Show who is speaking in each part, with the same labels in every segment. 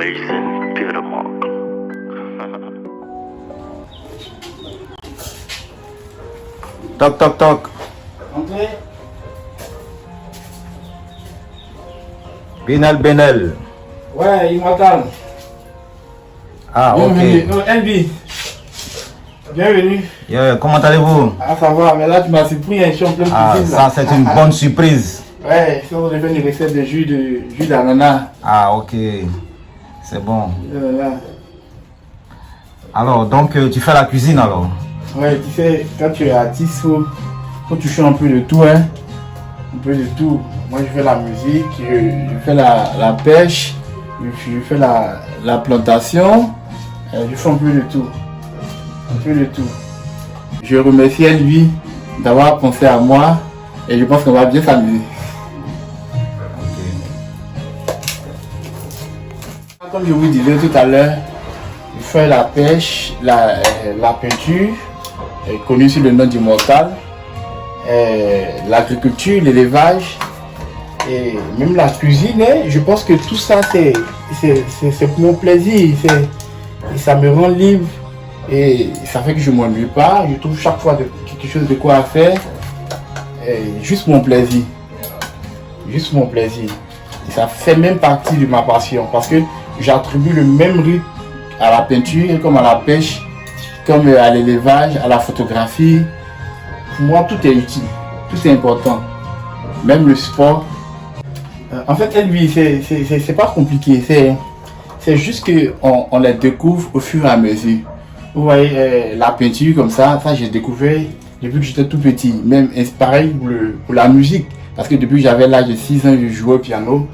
Speaker 1: Mason Petermark.
Speaker 2: Toc, toc, toc.
Speaker 3: Entrez.
Speaker 2: Benel.
Speaker 3: Ouais, il m'attend.
Speaker 2: Ah,
Speaker 3: Bienvenue.
Speaker 2: ok.
Speaker 3: Non, Elvi. Bienvenue.
Speaker 2: Yeah, comment allez-vous?
Speaker 3: Ah, ça va, mais là, tu m'as surpris, je suis en pleine
Speaker 2: Ah,
Speaker 3: cuisine.
Speaker 2: ça
Speaker 3: Là.
Speaker 2: c'est une bonne surprise.
Speaker 3: Ouais, si on devait une recette de jus d'ananas.
Speaker 2: Ah, ok. C'est bon.
Speaker 3: Là.
Speaker 2: Alors, donc, tu fais la cuisine alors?
Speaker 3: Ouais, tu sais, quand tu es artiste, faut toucher un peu de tout, hein. Un peu de tout. Moi, je fais la musique, je fais la pêche, je fais la plantation, je fais un peu de tout. Un peu de tout. Je remercie lui d'avoir pensé à moi et je pense qu'on va bien s'amuser. Comme je vous disais tout à l'heure, je fais la pêche, la peinture, connue sous le nom d'Immortal, l'agriculture, l'élevage et même la cuisine. Je pense que tout ça c'est pour mon plaisir, ça me rend libre et ça fait que je ne m'ennuie pas. Je trouve chaque fois quelque chose de quoi faire, juste mon plaisir. Juste mon plaisir. Et ça fait même partie de ma passion parce que j'attribue le même rythme à la peinture, comme à la pêche, comme à l'élevage, à la photographie. Pour moi, tout est utile, tout est important. Même le sport. En fait, Elvi, c'est pas compliqué. C'est juste qu'on les découvre au fur et à mesure. Vous voyez, la peinture comme ça j'ai découvert depuis que j'étais tout petit. Même pareil pour la musique. Parce que depuis que j'avais l'âge de 6 ans, je jouais au piano.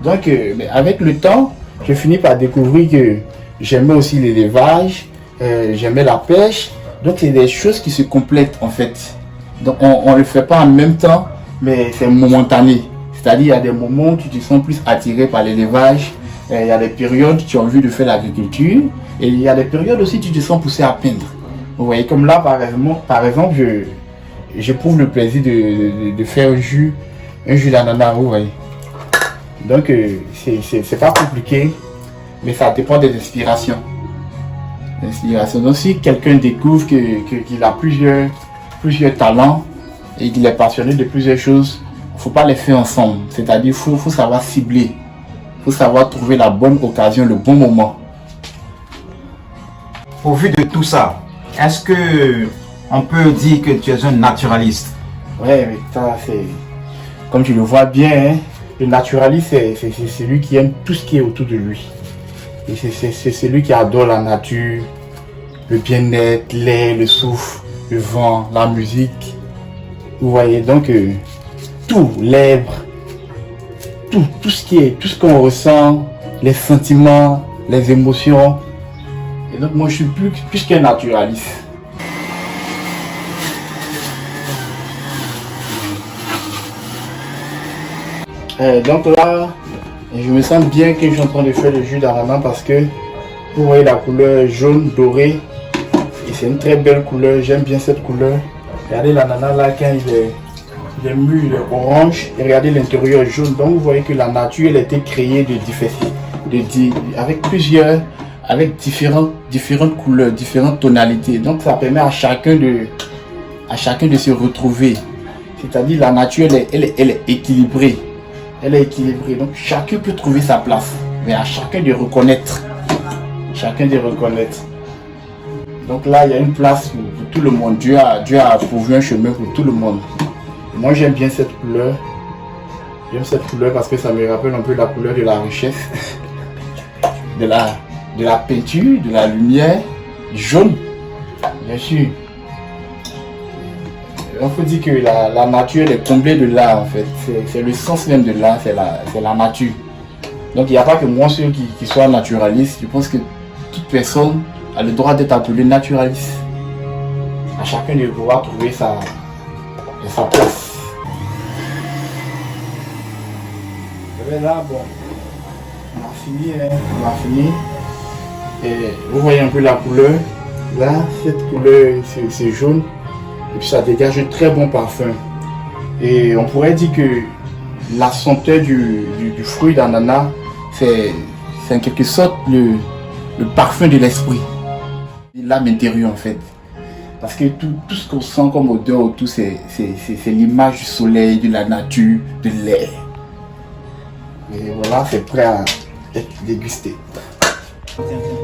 Speaker 3: Donc, avec le temps, j'ai fini par découvrir que j'aimais aussi l'élevage, j'aimais la pêche. Donc, c'est des choses qui se complètent en fait. Donc, on ne le fait pas en même temps, mais c'est momentané. C'est-à-dire, il y a des moments où tu te sens plus attiré par l'élevage. Il y a des périodes où tu as envie de faire l'agriculture. Et il y a des périodes aussi où tu te sens poussé à peindre. Vous voyez, comme là, par exemple, j'éprouve le plaisir de faire un jus d'ananas, vous voyez. Donc, c'est pas compliqué, mais ça dépend des inspirations. Donc, si quelqu'un découvre qu'il a plusieurs talents et qu'il est passionné de plusieurs choses, il ne faut pas les faire ensemble. C'est-à-dire, il faut savoir cibler. Il faut savoir trouver la bonne occasion, le bon moment.
Speaker 2: Au vu de tout ça, est-ce que on peut dire que tu es un naturaliste?
Speaker 3: Ouais, mais ça, c'est... Comme tu le vois bien, hein, le naturaliste, c'est celui qui aime tout ce qui est autour de lui. Et c'est celui qui adore la nature, le bien-être, l'air, le souffle, le vent, la musique. Vous voyez, donc, tout, l'herbe, tout ce qu'on ressent, les sentiments, les émotions. Et donc, moi, je suis plus qu'un naturaliste. Donc là, je me sens bien que je suis en train de faire le jus d'ananas parce que vous voyez la couleur jaune dorée et c'est une très belle couleur, j'aime bien cette couleur. Regardez l'ananas là quand il est mûr, il est orange et regardez l'intérieur jaune. Donc vous voyez que la nature elle a été créée avec différentes couleurs, différentes tonalités. Donc ça permet à chacun de se retrouver. C'est-à-dire la nature elle est équilibrée. Elle est équilibrée, donc chacun peut trouver sa place, mais à chacun de reconnaître. Donc là, il y a une place pour tout le monde. Dieu a pourvu un chemin pour tout le monde. Moi, j'aime bien cette couleur. J'aime cette couleur parce que ça me rappelle un peu la couleur de la richesse, de la peinture, de la lumière, du jaune, bien sûr. On peut dire que la nature est comblée de l'art en fait. C'est le sens même de l'art, c'est la nature. Donc il n'y a pas que moi seul qui soit naturaliste. Je pense que toute personne a le droit d'être appelée naturaliste. À chacun de pouvoir trouver sa place. Et là, bon, on a fini. Et vous voyez un peu la couleur. Là, cette couleur, c'est jaune. Et puis ça dégage un très bon parfum. Et on pourrait dire que la senteur du fruit d'ananas, c'est en quelque sorte le parfum de l'esprit, l'âme intérieure en fait. Parce que tout ce qu'on sent comme odeur autour, c'est l'image du soleil, de la nature, de l'air. Et voilà, c'est prêt à être dégusté. Tiens, tiens.